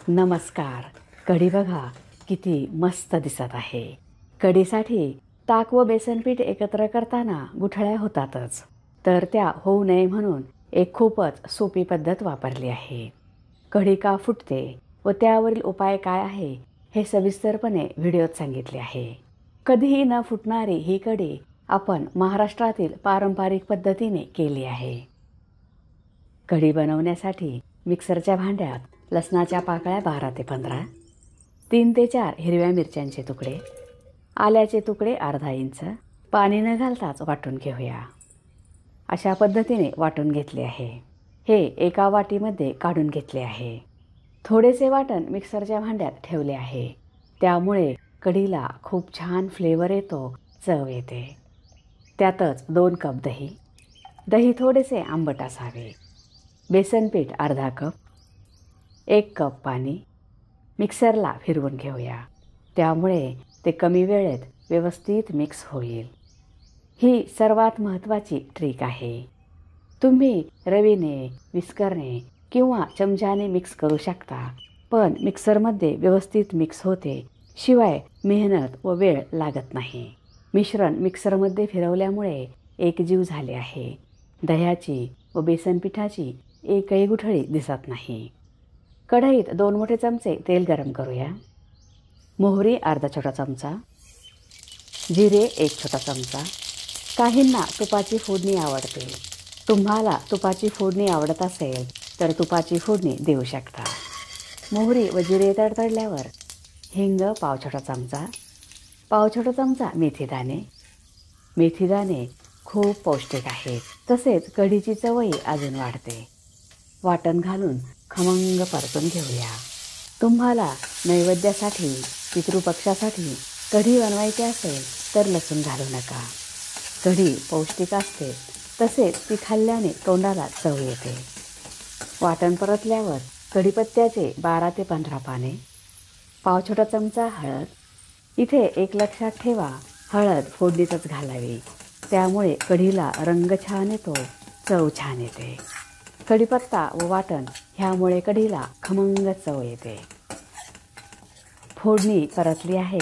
नमस्कार. कढी बघा किती मस्त दिसत आहे. कढीसाठी ताक व बेसन पीठ एकत्र करताना गुठळ्या होतातच. तर त्या होऊ नये म्हणून एक खूपच सोपी पद्धत वापरली आहे. कढी का फुटते व त्यावरील उपाय काय आहे हे सविस्तरपणे व्हिडिओत सांगितले आहे. कधीही न फुटणारी ही कढी आपण महाराष्ट्रातील पारंपरिक पद्धतीने केली आहे. कढी बनवण्यासाठी मिक्सरच्या भांड्यात लसणाच्या पाकळ्या 12 ते 15, 3 ते 4 हिरव्या मिरच्यांचे तुकडे, आल्याचे तुकडे अर्धा इंच, पाणी न घालताच वाटून घेऊया. अशा पद्धतीने वाटून घेतले आहे. हे एका वाटीमध्ये काढून घेतले आहे. थोडेसे वाटण मिक्सरच्या भांड्यात ठेवले आहे. त्यामुळे कढीला खूप छान फ्लेवर येतो, चव येते. त्यातच 2 कप दही, दही थोडेसे आंबट असावे. बेसन पीठ अर्धा कप, 1 कप पाणी मिक्सरला फिरवून घेऊया. त्यामुळे ते कमी वेळेत व्यवस्थित मिक्स होईल. ही सर्वात महत्त्वाची ट्रिक आहे. तुम्ही रवीने, विस्करने किंवा चमच्याने मिक्स करू शकता, पण मिक्सरमध्ये व्यवस्थित मिक्स होते. शिवाय मेहनत व वेळ लागत नाही. मिश्रण मिक्सरमध्ये फिरवल्यामुळे एकजीव झाले आहे. दह्याची व बेसन पिठाची एकही गुठळी दिसत नाही. कढईत 2 मोठे चमचे तेल गरम करूया. मोहरी अर्धा छोटा चमचा, जिरे 1 छोटा चमचा. काहींना तुपाची फोडणी आवडते. तुम्हाला तुपाची फोडणी आवडत असेल तर तुपाची फोडणी देऊ शकता. मोहरी व जिरे तडतडल्यावर हिंग पाव छोटा चमचा, पाव छोटा चमचा मेथीदाणे. मेथीदाणे खूप पौष्टिक आहेत. तसेच कढीची चवही अजून वाढते. वाटण घालून खमंग परतून घेऊया. तुम्हाला नैवेद्यासाठी, पितृपक्षासाठी कढी बनवायची असेल तर लसूण घालू नका. कढी पौष्टिक असते. तसेच ती खाल्ल्याने तोंडाला चव येते. वाटण परतल्यावर कढीपत्त्याचे 12 ते 15 पाने, पाव छोटा चमचा हळद. इथे एक लक्षात ठेवा, हळद फोडणीतच घालावी. त्यामुळे कढीला रंग छान येतो, चव छान येते. कढीपत्ता व वाटण ह्यामुळे कढीला खमंग चव येते. फोडणी परतली आहे.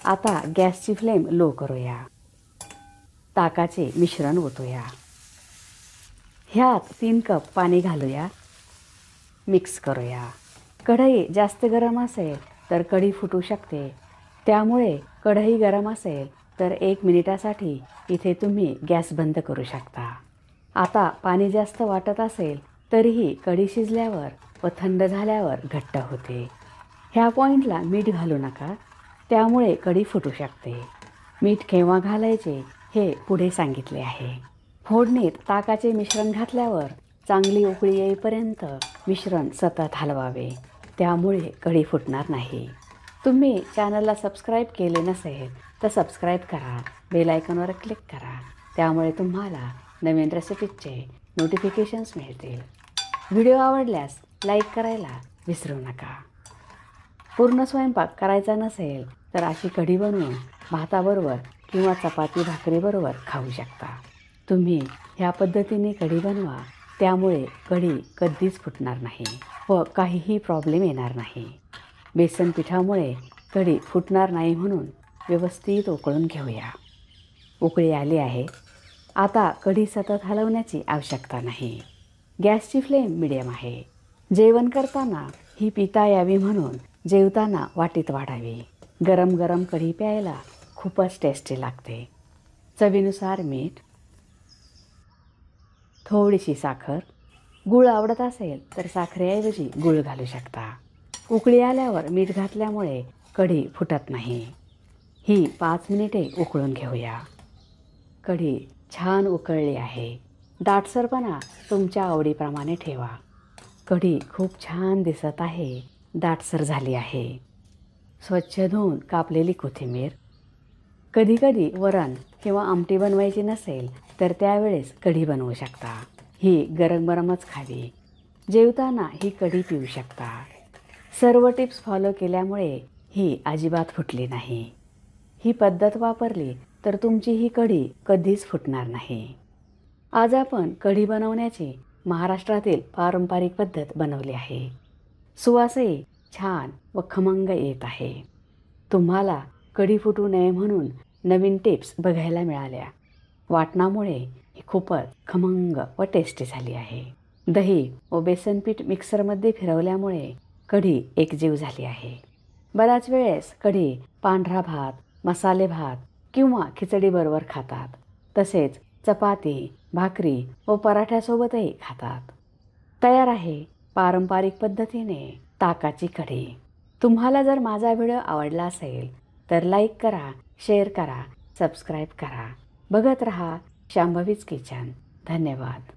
आता गॅसची फ्लेम लो करूया. ताकाचे मिश्रण ओतूया. ह्यात 3 कप पाणी घालूया. मिक्स करूया. कढई जास्त गरम असेल तर कढी फुटू शकते. त्यामुळे कढई गरम असेल तर 1 मिनिटासाठी इथे तुम्ही गॅस बंद करू शकता. आता पाणी जास्त वाटत असेल तरीही कढी शिजल्यावर व थंड झाल्यावर घट्ट होते. ह्या पॉईंटला मीठ घालू नका. त्यामुळे कढी फुटू शकते. मीठ केव्हा घालायचे हे पुढे सांगितले आहे. फोडणीत ताकाचे मिश्रण घातल्यावर चांगली उकळी येईपर्यंत मिश्रण सतत हलवावे. त्यामुळे कढी फुटणार नाही. तुम्ही चॅनलला सबस्क्राईब केले नसेल तर सबस्क्राईब करा. बेल आयकॉनवर क्लिक करा. त्यामुळे तुम्हाला नवीन रेसिपीजचे नोटिफिकेशन्स मिळतील. व्हिडिओ आवडल्यास लाईक करायला विसरू नका. पूर्ण स्वयंपाक करायचा नसेल तर अशी कढी बनवून भाताबरोबर किंवा चपाती भाकरीबरोबर खाऊ शकता. तुम्ही ह्या पद्धतीने कढी बनवा. त्यामुळे कढी कधीच फुटणार नाही व काहीही प्रॉब्लेम येणार नाही. बेसन पिठामुळे कढी फुटणार नाही म्हणून व्यवस्थित उकळून घेऊया. उकळी आली आहे. आता कढी सतत हलवण्याची आवश्यकता नाही. गॅसची फ्लेम मिडियम आहे. जेवण करताना ही पिता यावी म्हणून जेवताना वाटीत वाढावी. गरम गरम कढी प्यायला खूपच टेस्टी लागते. चवीनुसार मीठ, थोडीशी साखर. गूळ आवडत असेल तर साखरेऐवजी गूळ घालू शकता. उकळी आल्यावर मीठ घातल्यामुळे कढी फुटत नाही. ही 5 मिनिटे उकळून घेऊया. कढी छान उकळली आहे. दाटसरपणा तुमच्या आवडीप्रमाणे ठेवा. कढी खूप छान दिसत आहे. दाटसर झाली आहे. स्वच्छ धुवून कापलेली कोथिंबीर. कधीकधी वरण किंवा आमटी बनवायची नसेल तर त्यावेळेस कढी बनवू शकता. ही गरम गरमच खावी. जेवताना ही कढी पिऊ शकता. सर्व टिप्स फॉलो केल्यामुळे ही अजिबात फुटली नाही. ही पद्धत वापरली तर तुमची ही कढी कधीच फुटणार नाही. आज आपण कढी बनवण्याची महाराष्ट्रातील पारंपरिक पद्धत बनवली आहे. सुवासही छान व खमंग येत आहे. तुम्हाला कढी फुटू नये म्हणून नवीन टिप्स बघायला मिळाल्या. वाटणामुळे ही खूपच खमंग व टेस्टी झाली आहे. दही व बेसन पीठ मिक्सरमध्ये फिरवल्यामुळे कढी एकजीव झाली आहे. बऱ्याच वेळेस कढी पांढरा भात, मसाले भात किंवा खिचडीबरोबर खातात. तसेच चपाती, भाकरी व पराठ्यासोबतही खातात. तयार आहे पारंपरिक पद्धतीने ताकाची कढी. तुम्हाला जर माझा व्हिडिओ आवडला असेल तर लाईक करा, शेअर करा, सबस्क्राईब करा. बघत रहा शांभवीज किचन. धन्यवाद.